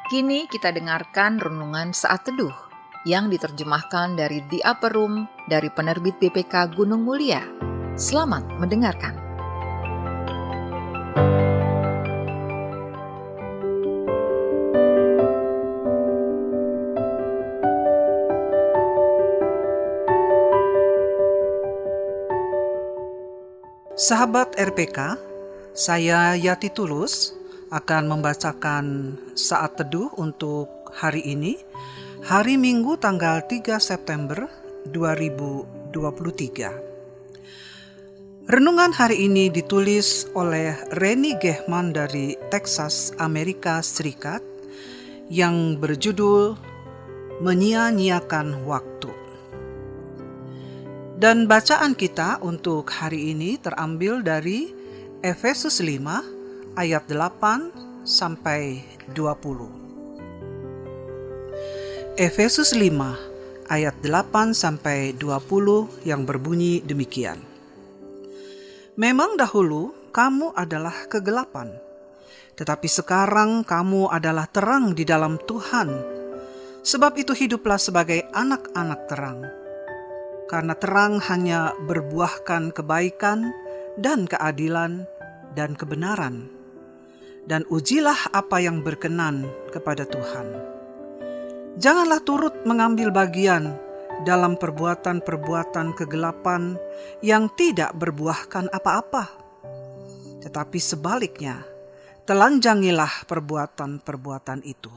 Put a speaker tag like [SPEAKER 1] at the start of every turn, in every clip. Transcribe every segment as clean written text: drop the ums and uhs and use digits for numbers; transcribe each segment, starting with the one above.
[SPEAKER 1] Kini kita dengarkan renungan saat teduh yang diterjemahkan dari The Upper Room dari penerbit BPK Gunung Mulia. Selamat mendengarkan.
[SPEAKER 2] Sahabat RPK, saya Yati Tulus akan membacakan saat teduh untuk hari ini, hari Minggu tanggal 3 September 2023. Renungan hari ini ditulis oleh Rennie Gehman dari Texas, Amerika Serikat, yang berjudul Menyia-nyiakan Waktu. Dan bacaan kita untuk hari ini terambil dari Efesus 5 ayat 8 sampai 20. Efesus 5 ayat 8 sampai 20 yang berbunyi demikian. Memang dahulu kamu adalah kegelapan, tetapi sekarang kamu adalah terang di dalam Tuhan. Sebab itu hiduplah sebagai anak-anak terang. Karena terang hanya berbuahkan kebaikan dan keadilan dan kebenaran. Dan ujilah apa yang berkenan kepada Tuhan. Janganlah turut mengambil bagian dalam perbuatan-perbuatan kegelapan yang tidak berbuahkan apa-apa. Tetapi sebaliknya, telanjangilah perbuatan-perbuatan itu.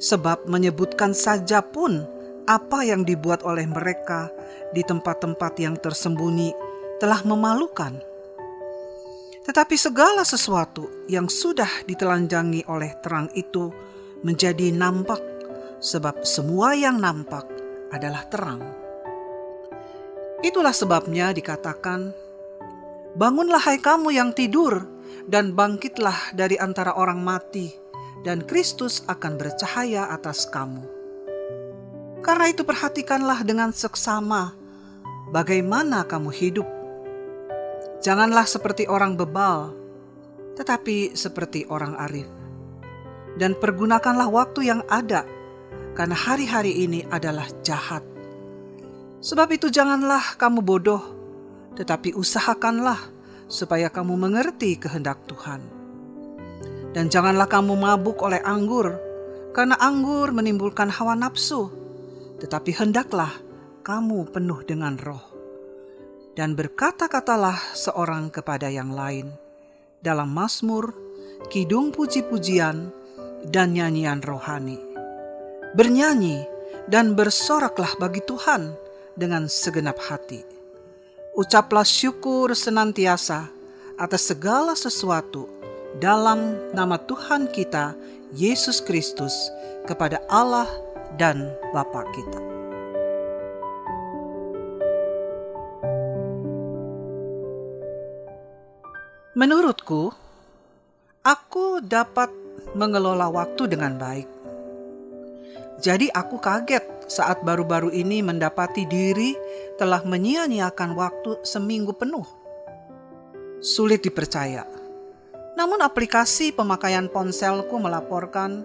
[SPEAKER 2] Sebab menyebutkan saja pun apa yang dibuat oleh mereka di tempat-tempat yang tersembunyi telah memalukan. Tetapi segala sesuatu yang sudah ditelanjangi oleh terang itu menjadi nampak, sebab semua yang nampak adalah terang. Itulah sebabnya dikatakan, bangunlah hai kamu yang tidur, dan bangkitlah dari antara orang mati, dan Kristus akan bercahaya atas kamu. Karena itu perhatikanlah dengan seksama bagaimana kamu hidup. Janganlah seperti orang bebal, tetapi seperti orang arif. Dan pergunakanlah waktu yang ada, karena hari-hari ini adalah jahat. Sebab itu janganlah kamu bodoh, tetapi usahakanlah supaya kamu mengerti kehendak Tuhan. Dan janganlah kamu mabuk oleh anggur, karena anggur menimbulkan hawa nafsu. Tetapi hendaklah kamu penuh dengan roh. Dan berkata-katalah seorang kepada yang lain dalam mazmur, kidung puji-pujian, dan nyanyian rohani. Bernyanyi dan bersoraklah bagi Tuhan dengan segenap hati. Ucaplah syukur senantiasa atas segala sesuatu dalam nama Tuhan kita, Yesus Kristus, kepada Allah dan Bapa kita. Menurutku, aku dapat mengelola waktu dengan baik. Jadi aku kaget saat baru-baru ini mendapati diri telah menyia-nyiakan waktu seminggu penuh. Sulit dipercaya. Namun aplikasi pemakaian ponselku melaporkan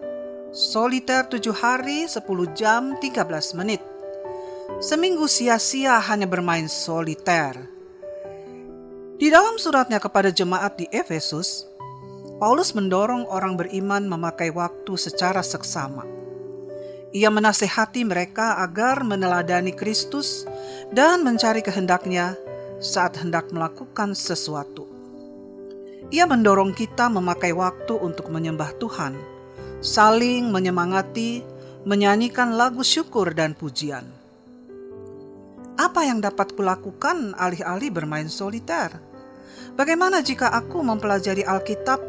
[SPEAKER 2] soliter 7 hari 10 jam 13 menit. Seminggu sia-sia hanya bermain soliter. Di dalam suratnya kepada jemaat di Efesus, Paulus mendorong orang beriman memakai waktu secara seksama. Ia menasihati mereka agar meneladani Kristus dan mencari kehendaknya saat hendak melakukan sesuatu. Ia mendorong kita memakai waktu untuk menyembah Tuhan, saling menyemangati, menyanyikan lagu syukur dan pujian. Apa yang dapat kulakukan alih-alih bermain soliter? Bagaimana jika aku mempelajari Alkitab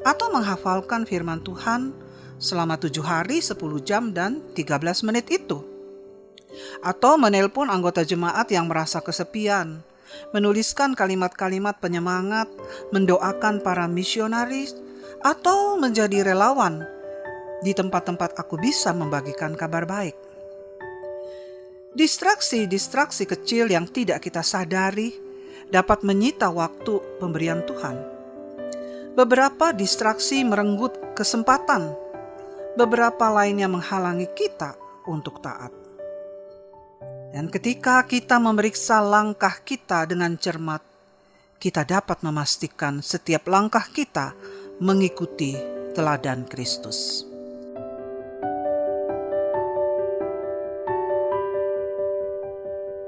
[SPEAKER 2] atau menghafalkan firman Tuhan selama 7 hari 10 jam dan 13 menit itu? Atau menelpon anggota jemaat yang merasa kesepian, menuliskan kalimat-kalimat penyemangat, mendoakan para misionaris, atau menjadi relawan di tempat-tempat aku bisa membagikan kabar baik. Distraksi-distraksi kecil yang tidak kita sadari dapat menyita waktu pemberian Tuhan. Beberapa distraksi merenggut kesempatan, beberapa lainnya menghalangi kita untuk taat. Dan ketika kita memeriksa langkah kita dengan cermat, kita dapat memastikan setiap langkah kita mengikuti teladan Kristus.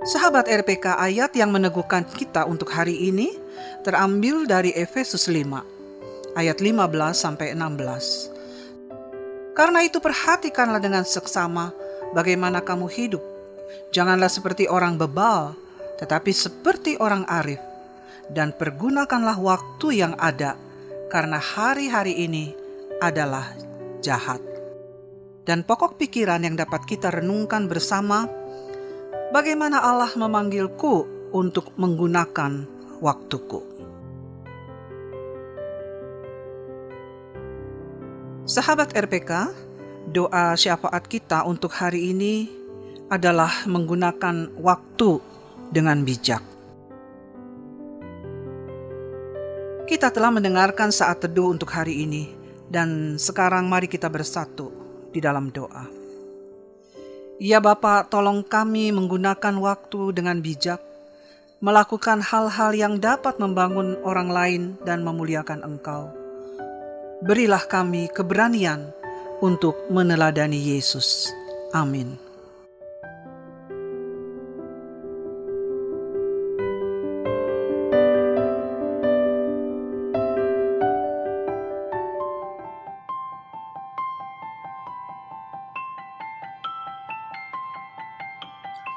[SPEAKER 2] Sahabat RPK, ayat yang meneguhkan kita untuk hari ini terambil dari Efesus 5, ayat 15-16. Karena itu perhatikanlah dengan seksama bagaimana kamu hidup. Janganlah seperti orang bebal, tetapi seperti orang arif. Dan pergunakanlah waktu yang ada, karena hari-hari ini adalah jahat. Dan pokok pikiran yang dapat kita renungkan bersama, bagaimana Allah memanggilku untuk menggunakan waktuku. Sahabat RPK, doa syafaat kita untuk hari ini adalah menggunakan waktu dengan bijak. Kita telah mendengarkan saat teduh untuk hari ini, dan sekarang mari kita bersatu di dalam doa. Ya Bapa, tolong kami menggunakan waktu dengan bijak, melakukan hal-hal yang dapat membangun orang lain dan memuliakan Engkau. Berilah kami keberanian untuk meneladani Yesus. Amin.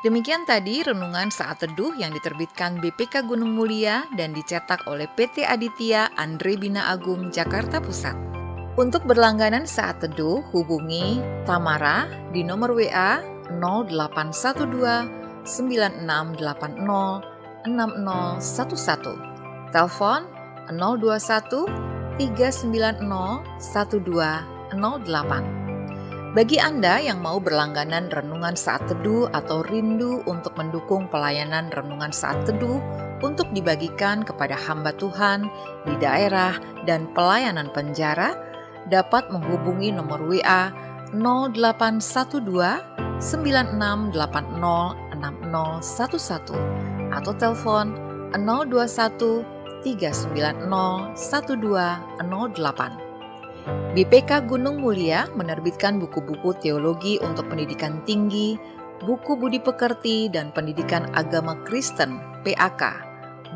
[SPEAKER 1] Demikian tadi renungan saat teduh yang diterbitkan BPK Gunung Mulia dan dicetak oleh PT Aditya Andre Bina Agung Jakarta Pusat. Untuk berlangganan saat teduh, hubungi Tamara di nomor WA 0812 9680 6011, telepon 021 390 1208. Bagi Anda yang mau berlangganan renungan saat teduh atau rindu untuk mendukung pelayanan renungan saat teduh untuk dibagikan kepada hamba Tuhan di daerah dan pelayanan penjara, dapat menghubungi nomor WA 0812 9680 6011 atau telepon 021 390 1208. BPK Gunung Mulia menerbitkan buku-buku teologi untuk pendidikan tinggi, buku budi pekerti dan pendidikan agama Kristen (PAK),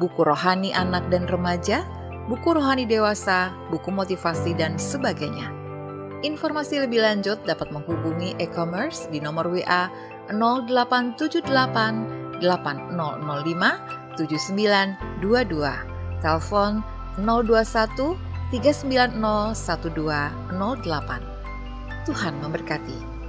[SPEAKER 1] buku rohani anak dan remaja, buku rohani dewasa, buku motivasi dan sebagainya. Informasi lebih lanjut dapat menghubungi e-commerce di nomor WA 0878 8005 7922, telepon 021 390 1208. Tuhan memberkati.